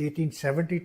1870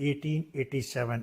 1887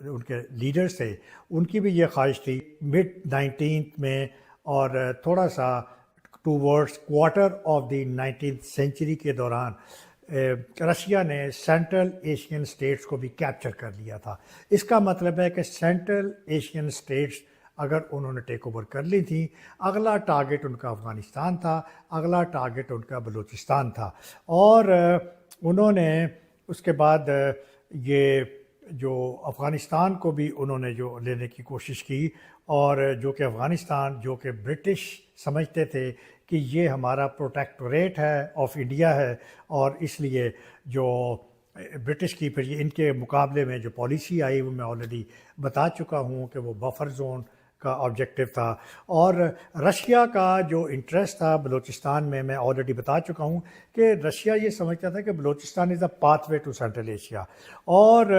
ان کے لیڈرز تھے ان کی بھی یہ خواہش تھی مڈ 19th میں اور تھوڑا سا towards quarter of the 19th century کے دوران رشیا نے سینٹرل ایشین اسٹیٹس کو بھی کیپچر کر لیا تھا۔ اس کا مطلب ہے کہ سینٹرل ایشین اسٹیٹس اگر انہوں نے ٹیک اوور کر لی تھیں، اگلا ٹارگٹ ان کا افغانستان تھا، اگلا ٹارگٹ ان کا بلوچستان تھا، اور انہوں نے اس کے بعد یہ جو افغانستان کو بھی انہوں نے جو لینے کی کوشش کی، اور جو کہ افغانستان جو کہ برٹش سمجھتے تھے کہ یہ ہمارا پروٹیکٹوریٹ ہے آف انڈیا ہے، اور اس لیے جو برٹش کی پھر ان کے مقابلے میں جو پالیسی آئی وہ میں آلریڈی بتا چکا ہوں کہ وہ بفر زون کا آبجیکٹو تھا۔ اور رشیا کا جو انٹرسٹ تھا بلوچستان میں آلریڈی بتا چکا ہوں کہ رشیا یہ سمجھتا تھا کہ Balochistan is a pathway to Central Asia, اور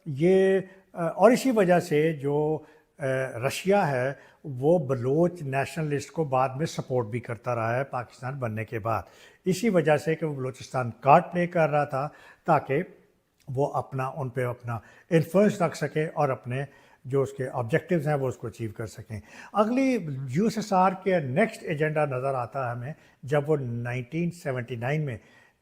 یہ اور اسی وجہ سے جو رشیا ہے وہ بلوچ نیشنلسٹ کو بعد میں سپورٹ بھی کرتا رہا ہے پاکستان بننے کے بعد، اسی وجہ سے کہ وہ بلوچستان کارڈ پلے کر رہا تھا تاکہ وہ ان پہ اپنا انفلوئنس رکھ سکے اور اپنے جو اس کے آبجیکٹیوز ہیں وہ اس کو اچیو کر سکیں۔ اگلی یو ایس ایس آر کے نیکسٹ ایجنڈا نظر آتا ہے ہمیں جب وہ 1979 میں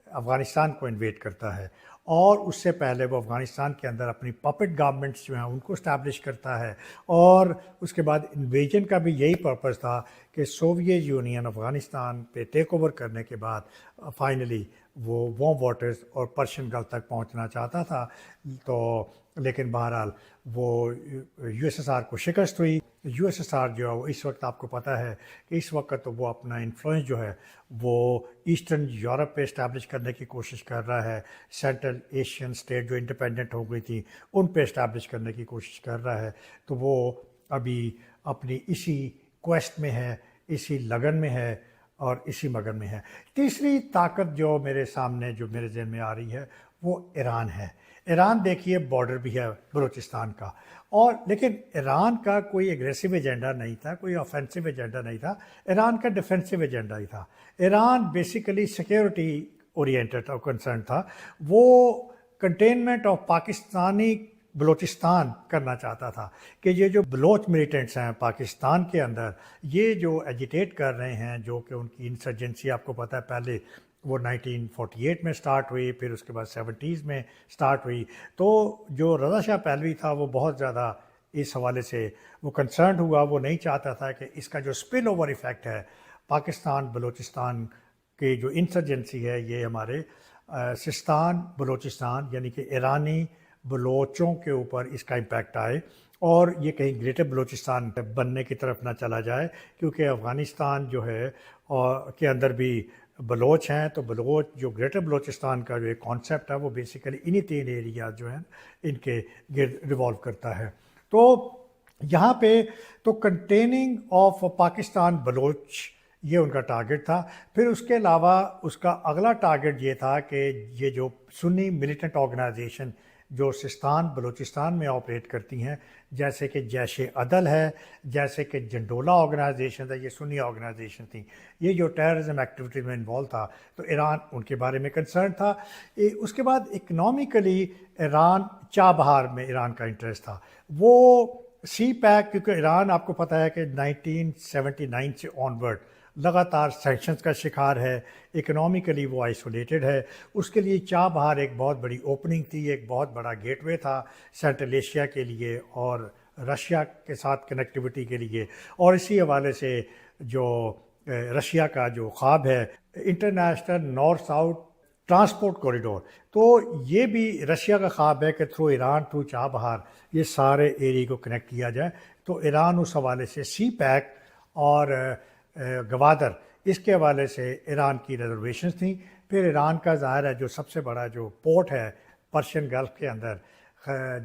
افغانستان کو انویٹ کرتا ہے، اور اس سے پہلے وہ افغانستان کے اندر اپنی پپٹ گورنمنٹس جو ہیں ان کو اسٹیبلش کرتا ہے، اور اس کے بعد انویژن کا بھی یہی پرپز تھا کہ سوویت یونین افغانستان پہ ٹیک اوور کرنے کے بعد فائنلی وہ وارم واٹرز اور پرشین گلف تک پہنچنا چاہتا تھا، تو لیکن بہرحال وہ یو ایس ایس آر کو شکست ہوئی۔ یو ایس ایس آر جو ہے وہ اس وقت آپ کو پتہ ہے کہ اس وقت تو وہ اپنا انفلوئنس جو ہے وہ ایسٹرن یورپ پہ اسٹیبلش کرنے کی کوشش کر رہا ہے، سینٹرل ایشین اسٹیٹ جو انڈیپینڈنٹ ہو گئی تھی ان پہ اسٹیبلش کرنے کی کوشش کر رہا ہے، تو وہ ابھی اپنی اسی کویسٹ میں ہے، اسی لگن میں ہے اور اسی مگن میں ہے۔ تیسری طاقت جو میرے سامنے جو میرے ذہن میں آ رہی ہے وہ ایران ہے۔ ایران دیکھیے بارڈر بھی ہے بلوچستان کا، اور لیکن ایران کا کوئی ایگریسو ایجنڈا نہیں تھا، کوئی آفینسو ایجنڈا نہیں تھا، ایران کا ڈیفینسو ایجنڈا ہی تھا۔ ایران بیسیکلی سیکیورٹی اورینٹڈ اور کنسرن تھا، وہ کنٹینمنٹ آف پاکستانی بلوچستان کرنا چاہتا تھا کہ یہ جو بلوچ ملیٹنٹس ہیں پاکستان کے اندر، یہ جو ایجیٹیٹ کر رہے ہیں، جو کہ ان کی انسرجنسی آپ کو پتہ ہے پہلے وہ 1948 میں سٹارٹ ہوئی، پھر اس کے بعد 70s میں سٹارٹ ہوئی، تو جو رضا شاہ پہلوی تھا وہ بہت زیادہ اس حوالے سے وہ کنسرنڈ ہوا، وہ نہیں چاہتا تھا کہ اس کا جو اسپل اوور ایفیکٹ ہے پاکستان بلوچستان کی جو انسرجنسی ہے یہ ہمارے سستان بلوچستان یعنی کہ ایرانی بلوچوں کے اوپر اس کا امپیکٹ آئے، اور یہ کہیں گریٹر بلوچستان بننے کی طرف نہ چلا جائے، کیونکہ افغانستان جو ہے کے اندر بھی بلوچ ہیں، تو بلوچ جو گریٹر بلوچستان کا جو ایک کانسیپٹ ہے وہ بیسیکلی انہی تین ایریاز جو ہیں ان کے گرد ریوالو کرتا ہے۔ تو یہاں پہ تو کنٹیننگ آف پاکستان بلوچ یہ ان کا ٹارگٹ تھا۔ پھر اس کے علاوہ اس کا اگلا ٹارگٹ یہ تھا کہ یہ جو سنی ملیٹنٹ آرگنائزیشن جو سستان بلوچستان میں آپریٹ کرتی ہیں، جیسے کہ جیش عدل ہے، جیسے کہ جنڈولا آرگنائزیشن ہے، یہ سنی آرگنائزیشن تھیں، یہ جو ٹیررزم ایکٹیویٹیز میں انوالو تھا، تو ایران ان کے بارے میں کنسرن تھا۔ اس کے بعد اکنامکلی ایران چابہار میں ایران کا انٹرسٹ تھا، وہ سی پیک، کیونکہ ایران آپ کو پتہ ہے کہ 1979 سے آنورڈ لگاتار سینکشنز کا شکار ہے، اکنامکلی وہ آئسولیٹڈ ہے، اس کے لیے چابہار ایک بہت بڑی اوپننگ تھی، ایک بہت بڑا گیٹ وے تھا سینٹرل ایشیا کے لیے اور رشیا کے ساتھ کنیکٹیوٹی کے لیے، اور اسی حوالے سے جو رشیا کا جو خواب ہے international north south transport corridor, تو یہ بھی رشیا کا خواب ہے کہ تھرو ایران تھرو چابہار یہ سارے ایریا کو کنیکٹ کیا جائے، تو ایران اس حوالے سے سی پیک اور گوادر اس کے حوالے سے ایران کی ریزرویشنز تھیں۔ پھر ایران کا ظاہر ہے جو سب سے بڑا جو پورٹ ہے پرشین گلف کے اندر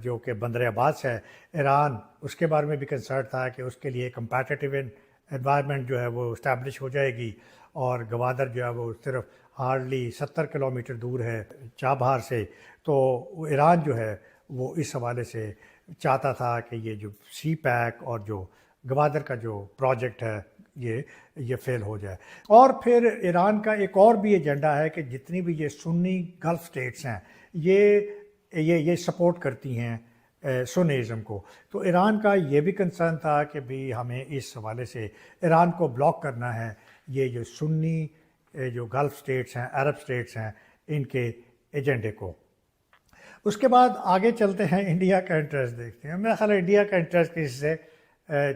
جو کہ بندر عباس ہے، ایران اس کے بارے میں بھی کنسرن تھا کہ اس کے لیے کمپیٹیٹیو انوائرمنٹ جو ہے وہ اسٹیبلش ہو جائے گی، اور گوادر جو ہے وہ صرف ہارڈلی 70 کلومیٹر دور ہے چابہار سے، تو ایران جو ہے وہ اس حوالے سے چاہتا تھا کہ یہ جو سی پیک اور جو گوادر کا جو پروجیکٹ ہے یہ فیل ہو جائے۔ اور پھر ایران کا ایک اور بھی ایجنڈا ہے کہ جتنی بھی یہ سنی گلف سٹیٹس ہیں یہ سپورٹ کرتی ہیں سنیزم کو. تو ایران کا یہ بھی کنسرن تھا کہ بھی ہمیں اس حوالے سے ایران کو بلاک کرنا ہے، یہ جو سنی جو گلف سٹیٹس ہیں، عرب سٹیٹس ہیں، ان کے ایجنڈے کو. اس کے بعد آگے چلتے ہیں، انڈیا کا انٹرسٹ دیکھتے ہیں. میرا خیال ہے انڈیا کا انٹرسٹ کسی سے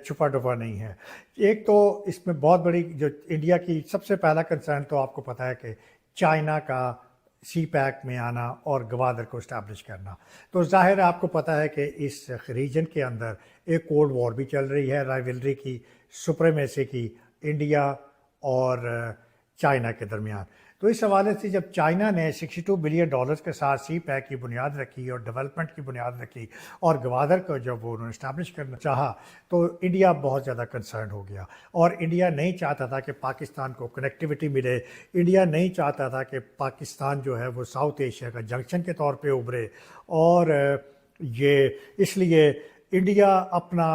چھپا ڈپا نہیں ہے. ایک تو اس میں بہت بڑی جو انڈیا کی سب سے پہلا کنسرن تو آپ کو پتہ ہے کہ چائنا کا سی پیک میں آنا اور گوادر کو اسٹیبلش کرنا. تو ظاہر ہے آپ کو پتہ ہے کہ اس ریجن کے اندر ایک کولڈ وار بھی چل رہی ہے، رائیولری کی، سپریمیسی کی، انڈیا اور چائنا کے درمیان. تو اس حوالے سے جب چائنا نے $62 بلین کے ساتھ سی پیک کی بنیاد رکھی اور ڈیولپمنٹ کی بنیاد رکھی اور گوادر کو جب وہ انہوں نے اسٹیبلش کرنا چاہا تو انڈیا بہت زیادہ کنسرن ہو گیا. اور انڈیا نہیں چاہتا تھا کہ پاکستان کو کنیکٹیوٹی ملے، انڈیا نہیں چاہتا تھا کہ پاکستان جو ہے وہ ساؤتھ ایشیا کا جنکشن کے طور پہ ابھرے. اور یہ اس لیے انڈیا اپنا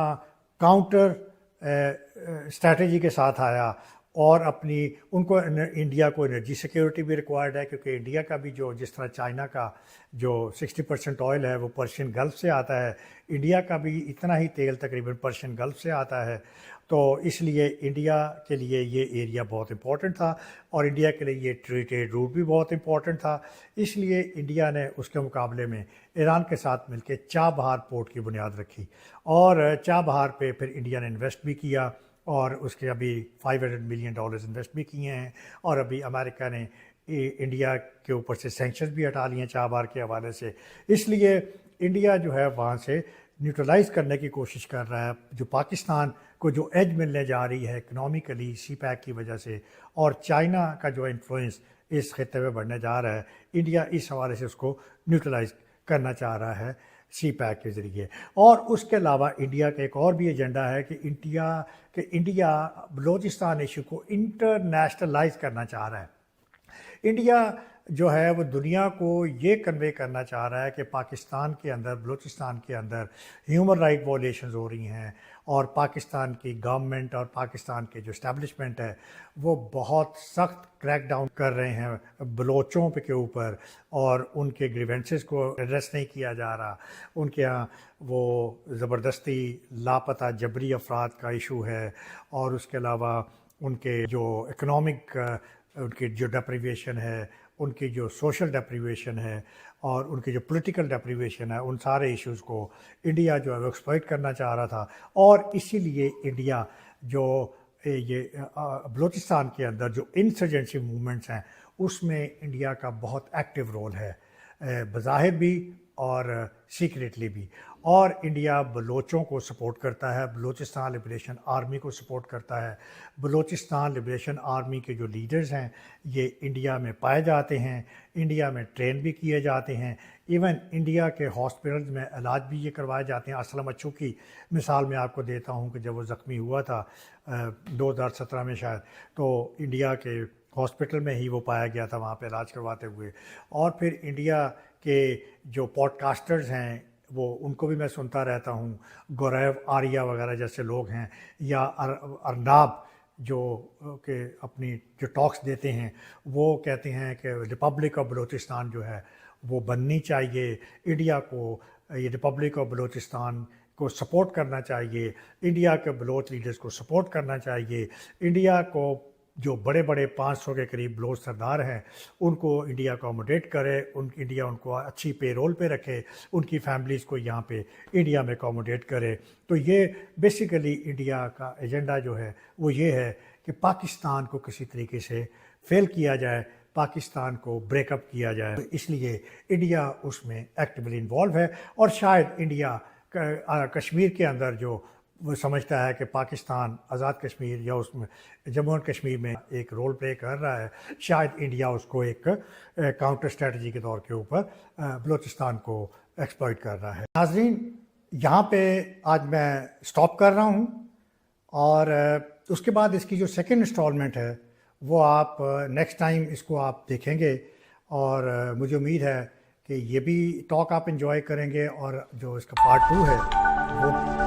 کاؤنٹر اسٹریٹجی کے ساتھ آیا اور اپنی ان کو انڈیا کو انرجی سیکیورٹی بھی ریکوائرڈ ہے، کیونکہ انڈیا کا بھی جو جس طرح چائنا کا جو 60% آئل ہے وہ پرشین گلف سے آتا ہے، انڈیا کا بھی اتنا ہی تیل تقریباً پرشین گلف سے آتا ہے. تو اس لیے انڈیا کے لیے یہ ایریا بہت امپورٹنٹ تھا اور انڈیا کے لیے یہ ٹریڈ روٹ بھی بہت امپورٹنٹ تھا. اس لیے انڈیا نے اس کے مقابلے میں ایران کے ساتھ مل کے چاہ بہار پورٹ کی بنیاد رکھی اور چاہ بہار پہ پھر انڈیا نے انویسٹ بھی کیا اور اس کے ابھی $500 ملین انویسٹ بھی کیے ہیں. اور ابھی امریکہ نے انڈیا کے اوپر سے سینکشنز بھی ہٹا لیے ہیں چاہ بہار کے حوالے سے. اس لیے انڈیا جو ہے وہاں سے نیوٹرلائز کرنے کی کوشش کر رہا ہے جو پاکستان کو جو ایج ملنے جا رہی ہے اکنامیکلی سی پیک کی وجہ سے، اور چائنا کا جو انفلوئنس اس خطے میں بڑھنے جا رہا ہے، انڈیا اس حوالے سے اس کو نیوٹرلائز کرنا چاہ رہا ہے سی پیک کے ذریعے. اور اس کے علاوہ انڈیا کا ایک اور بھی ایجنڈا ہے کہ انڈیا بلوچستان ایشو کو انٹرنیشنلائز کرنا چاہ رہا ہے. انڈیا جو ہے وہ دنیا کو یہ کنوے کرنا چاہ رہا ہے کہ پاکستان کے اندر، بلوچستان کے اندر ہیومن رائٹ وائلیشنز ہو رہی ہیں اور پاکستان کی گورنمنٹ اور پاکستان کے جو اسٹیبلشمنٹ ہے وہ بہت سخت کریک ڈاؤن کر رہے ہیں بلوچوں کے اوپر اور ان کے گریونسز کو ایڈریس نہیں کیا جا رہا. ان کے ہاں وہ زبردستی لاپتہ جبری افراد کا ایشو ہے اور اس کے علاوہ ان کے جو اکنامک ان کی جو ڈیپریویشن ہے، ان کی جو سوشل ڈیپریویشن ہے اور ان کی جو پولیٹیکل ڈیپریویشن ہے، ان سارے ایشوز کو انڈیا جو ہے وہ ایکسپلائٹ کرنا چاہ رہا تھا. اور اسی لیے انڈیا جو یہ بلوچستان کے اندر جو انسرجنسی موومنٹس ہیں اس میں انڈیا کا بہت ایکٹیو رول ہے، بظاہر بھی اور سیکریٹلی بھی. اور انڈیا بلوچوں کو سپورٹ کرتا ہے، بلوچستان لبریشن آرمی کو سپورٹ کرتا ہے. بلوچستان لبریشن آرمی کے جو لیڈرز ہیں یہ انڈیا میں پائے جاتے ہیں، انڈیا میں ٹرین بھی کیے جاتے ہیں. ایون انڈیا کے ہاسپٹلز میں علاج بھی یہ کروائے جاتے ہیں. اسلم اچو کی مثال میں آپ کو دیتا ہوں کہ جب وہ زخمی ہوا تھا 2017 میں شاید، تو انڈیا کے ہاسپٹل میں ہی وہ پایا گیا تھا وہاں پہ علاج کرواتے ہوئے. اور پھر انڈیا کے جو پوڈ کاسٹرز ہیں وہ ان کو بھی میں سنتا رہتا ہوں، گوریو آریہ وغیرہ جیسے لوگ ہیں، یا ارناب جو کہ اپنی جو ٹاکس دیتے ہیں وہ کہتے ہیں کہ ریپبلک آف بلوچستان جو ہے وہ بننی چاہیے، انڈیا کو یہ ریپبلک آف بلوچستان کو سپورٹ کرنا چاہیے، انڈیا کے بلوچ لیڈرز کو سپورٹ کرنا چاہیے. انڈیا کو جو بڑے بڑے 500 کے قریب بلوچ سردار ہیں ان کو انڈیا اکوموڈیٹ کرے، انڈیا ان کو اچھی پے رول پہ رکھے، ان کی فیملیز کو یہاں پہ انڈیا میں اکوموڈیٹ کرے. تو یہ بیسیکلی انڈیا کا ایجنڈا جو ہے وہ یہ ہے کہ پاکستان کو کسی طریقے سے فیل کیا جائے، پاکستان کو بریک اپ کیا جائے. اس لیے انڈیا اس میں ایکٹیولی انوالو ہے. اور شاید انڈیا کشمیر کے اندر جو وہ سمجھتا ہے کہ پاکستان آزاد کشمیر یا اس میں جموں اینڈ کشمیر میں ایک رول پلے کر رہا ہے، شاید انڈیا اس کو ایک کاؤنٹر اسٹریٹجی کے طور کے اوپر بلوچستان کو ایکسپلائٹ کر رہا ہے. ناظرین، یہاں پہ آج میں سٹاپ کر رہا ہوں اور اس کے بعد اس کی جو سیکنڈ انسٹالمنٹ ہے وہ آپ نیکسٹ ٹائم اس کو آپ دیکھیں گے اور مجھے امید ہے کہ یہ بھی ٹاک آپ انجوائے کریں گے اور جو اس کا پارٹ 2 ہے وہ